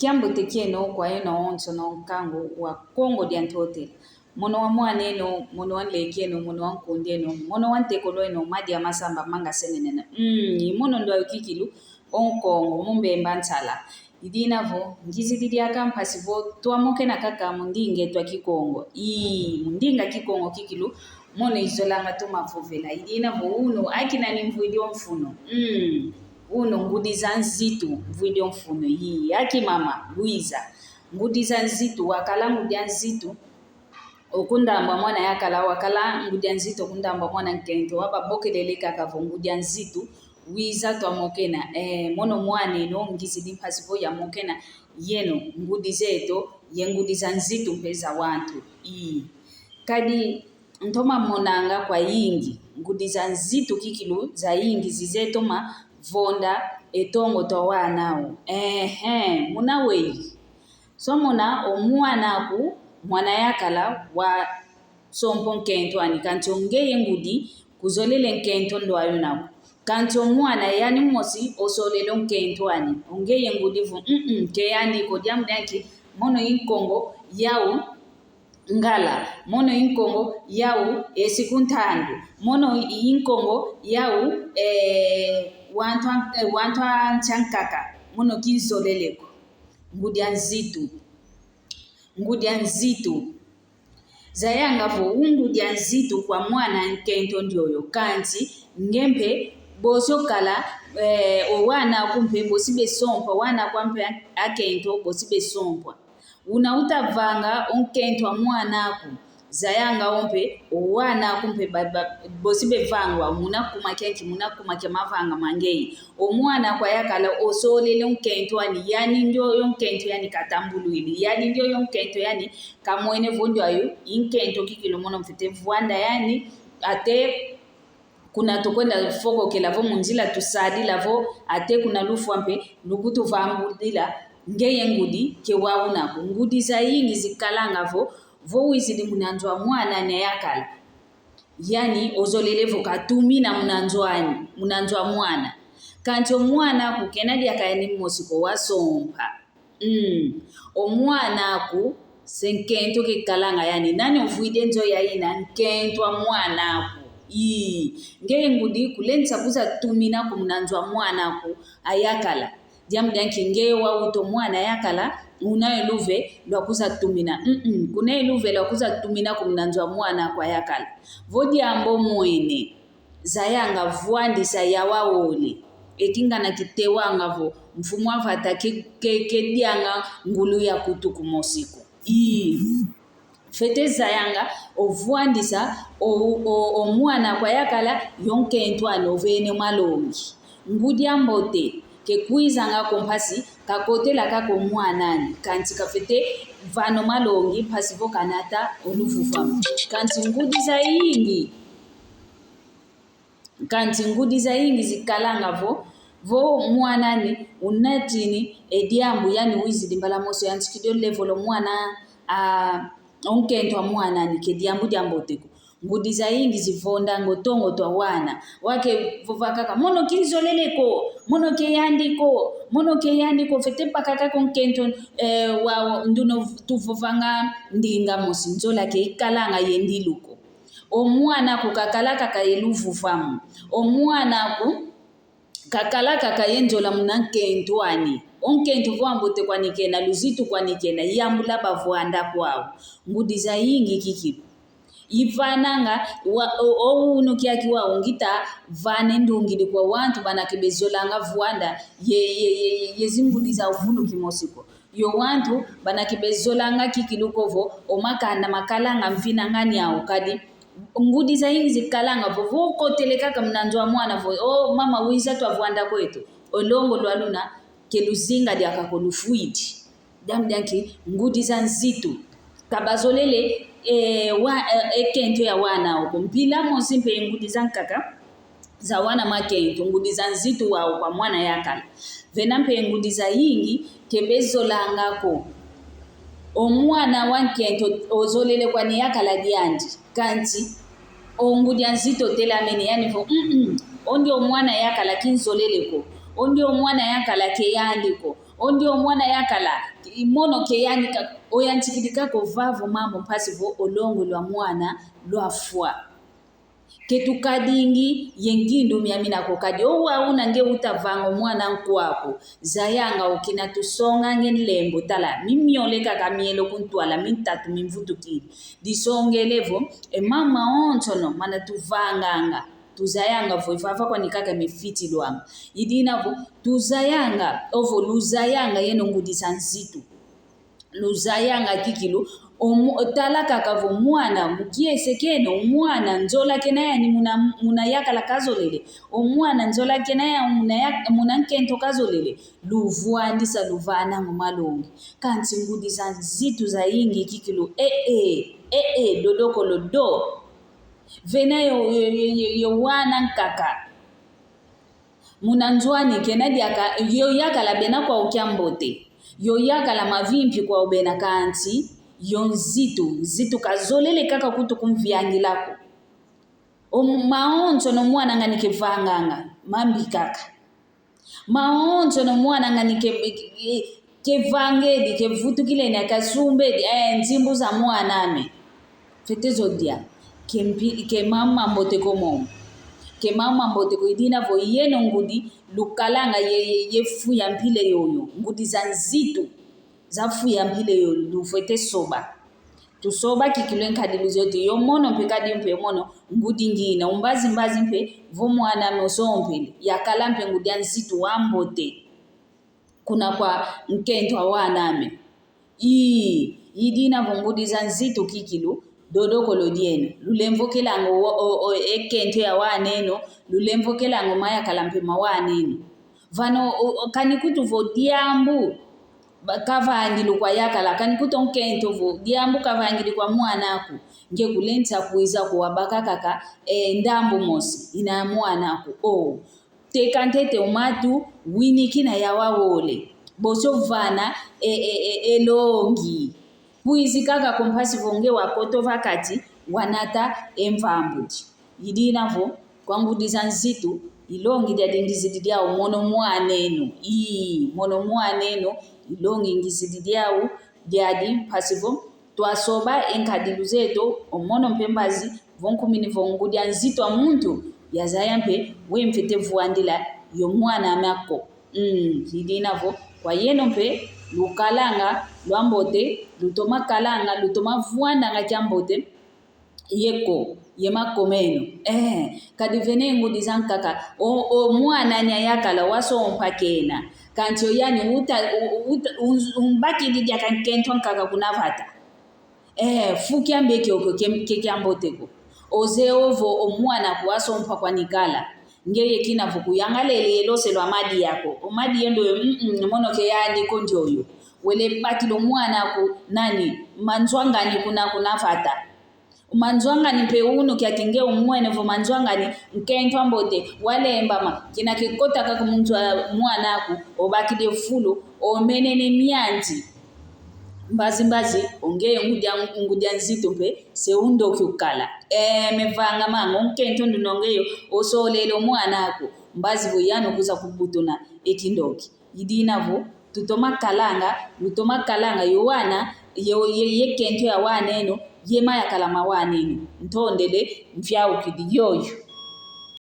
Kiambo tekie no kwa eno onso no kango wa Kongo diantote. Mono wa mwane no, mono wa leke no, mono wa nkonde no, mono wa ntekolo no, madi masamba manga senene. Mono ndo kikilu onko mumbe mbantala. Idina vo, ngizi didiaka mpasivo, tuwa moke na kaka mundinge tuwa kikongo. Mundinga kikongo kikilu, mono izolanga tuma fovela. Idina vo uno, akina ni mvuidio mfuno. Uno ngudiza nzitu mvuidio mfuno. Aki mama, Luiza. Ngudiza nzitu, wakala ngudia nzitu. Okundamba mwana yakala, wakala ngudia nzitu, okundamba mwana nkento. Waba boke deleka kavo ngudia nzitu. Wiza to mokena mono mwane no ngisi dimpasivo ya mokena yeno ngudizeto yengudiza nzitu mpeza wantu kadi ntoma monanga kwa yingi ngudiza nzitu kikilu za yingi zizeto ma vonda etongo to wanao munawe so mona omwanaku mwana yakala wa sompo nkento ani kanchongeye ngudi kuzolele nkento ndo ayunako kanto mwana yani mosi osolelo nkentwani ongeye ngudivu ke yani ko jamdanki mono inkongo yau ngala mono inkongo yau esikuntandu mono inkongo yau wantwa chankaka mono kinzoleleko ngudia nzitu zayanga vo ungudia nzitu kwa mwana nkento ndioyo kanti ngempe boso kala owana kumpe bosibe sompa wana kwampe akento bosibe sompa unautavanga onkento mwanako zayanga ompe owana kumpe bosibe vangwa munakumake mavanga mangei omwana kwa yakala osolele onkento ani yani ndio yonkento yani katambuluili yani ndio yonkento yani kamwene vondo ayo inkento kikilo mono mfite vwanda yani ate kuna tokwenda foko ke lavo munjila tusadi lavo ate kuna lufu ampe lukutu vangu dila ngeye ngudi ke wauna ngudi za yingi zikalanga vo wizidi munanjwa mwana ne yakala yani ozolelevo katumi na munanjwa mwana kancho mwana ku kenadi akayani mosiko wasompa omwana ku senkento ke kalanga yani nani ovuide njo yaina nkento mwana ku ngeye ngudi kulenza kuza tumina kumunanjwa mwana ku ayakala jamdanki ngeye wa uto mwana yakala unaye luve lwa kuza tumina kunaye luve lwa kuza tumina kumunanjwa mwana kwa yakala vodi ambo mwene zayanga vuandisa yawaole ekinga na kitewanga vo mfumu avata ke dianga ngulu ya kutuku mosiko fete zayanga ovuandisa omwana kwa yakala yonke entwane ovene malongi ngudi ambote ke kuizanga kompasi kakotela kako mwanani kanti kafete vano malongi pasivo kanata oluvuva kanti ngudi za yingi zikalanga vo mwanani unatini ediambu yani wizidi mbala moso yantikidio level mwana onkento mwana ni kediambu diamboteko ngudi za yingi zivonda ngotongo twa wana wake vovakaka mono kinzoleleko mono ke yandiko fete pakaka konkento wa nduno tuvovanga ndinga mosi nzola ke ikalanga yendiluko omwana ku kakalaka ka yeluvuvamu omwana ku kakalaka ka yenjola munankento ani onkento vwambote kwanikena luzitu kwanikena yambula bavwanda kwao ngudi za yingi kikipu ivananga ouno kiaki wa ongita vane ndungili kwa wantu banakibezolanga vwanda yezingudi za uvulu kimosiko yo wantu banakibezolanga kikilukovo omakanda makalanga mfina ngani yao kadi ngudi za yingi zikalanga vovo koteleka mnanjwa mwana vo mama wiza twa vwanda kwetu olongo lwaluna keluzinga diakakolufuiti damdanki ngudi za nzitu kabazolele ekento ya wana uko mpila mosi mpe ngudi za nkaka za wana makento ngudi za nzitu wao kwa mwana yakala vena mpe ngudi za yingi kebezo langako omwana wankento ozolele kwa ni yakala diandi kanti ngudi nzito telamene yani vo ondio mwana yakala kinzoleleko ondio mwana yakala ke yandiko ondio mwana yakala mono ke yanika oyanchikilika ko vavo mambo mpasivo olongo lwa mwana lwa fwa ketukadingi yengindu miamina ko kadi owa unange utavanga mwana nkwako zayanga okina tusonga ngenlembo tala mimioleka kamielo kuntwala mintatu mimvutukili disongelevo mama ontono mana tuvanganga tuzayanga vo ifafa kwa nikaka mifiti lwanga idinavo tuzayanga ovo luzayanga yeno ngudisa nzitu luzayanga kikilu talaka kavo mwana mukiese keno mwana nzola kenaya ni muna yakala kazolele omwana nzola kenaya muna nkento kazolele luvuandisa luvana ngomalongi kanti ngudisa nzitu za yingi kikilu dodoko lodo vena yo wana nkaka munanzwani kenadi yo yakala bena kwa ukiambote yo yakala mavimpi kwa ubena kanti yo nzitu kazolele kaka kutu kumviangi lako maonzo no mwana ngani kevanganga mambi kaka maonzo no mwana ngani kevangedi kevutu kile na kasumbe nzimbu za mwaname fetezo dia ke mama mbote komo ke mama mbote ko idina vo yeno ngudi lukalanga ye fu ya mpile yoyo ngudi za nzitu za fu ya mpile yoyo lufete soba tusoba kikilwen kadiluzote yo mono mpe kadi mpe mono ngudi ngina umbazi mpe vo mwana mesompele yakala mpe ngudi ya nzitu wa mbote kuna kwa nkento awaname idina vo ngudi za nzitu kikilu dodoko lodiene lulemvokelango ekento ya waneno lulemvokelango maya kalampe mawaneno vano kanikutu vo diambu kavangilu kwa yakala kanikutu nkento vo diambu kavangilu kwa mwanako nge kulenta kuiza kuwabaka kaka ndambu mosi ina mwanako tekantete umatu winikina ya wawole boso vana elongi puizi kaka kompasi vonge wakoto vakati wanata emvambuti idinavo kwangudisa nzitu ilongi dia dingizidiao mono mwaneno ilongi ngizidiao diadi pasivo twasoba enkadiluzeto omono mpembazi vonkumini vongudia nzitu amuntu yazayampe wemfete vuandila yo mwana amako idinavo kwa yeno mpe lukalanga lwambote lutoma kalanga lutoma vuanda nga kiambote yeko yemakomeno kadivene ngudi zankaka mwana nya yakala waso mpakena kancho yani umbaki lidia kankento nkaka kunavata fuki ambeke oko kekiambote ko oze ovo omwana kuwaso mpakwa nikala ngeye kinavo kuyangalele yelose lwa madi yako omadi yendo mono ke yandi konjoyo wele bakilo mwana ku nani manzwangani kunafata manzwangani pe uno kyatinge umwene vo manzwangani nkento ambote walembama kina kikota kaka mwana ku obakide fulu omenene mianzi mbazi ongeye ngudia nzito mpe seundo kyukala mevanga mango nkento ndinongeyo osolelo mwanako mbazi boyano kuza kubutona ekindoki idinavo tutoma kalanga yowana ye kento ya waneno yema ya kalama waneno ntondele mfya ukidi yoyo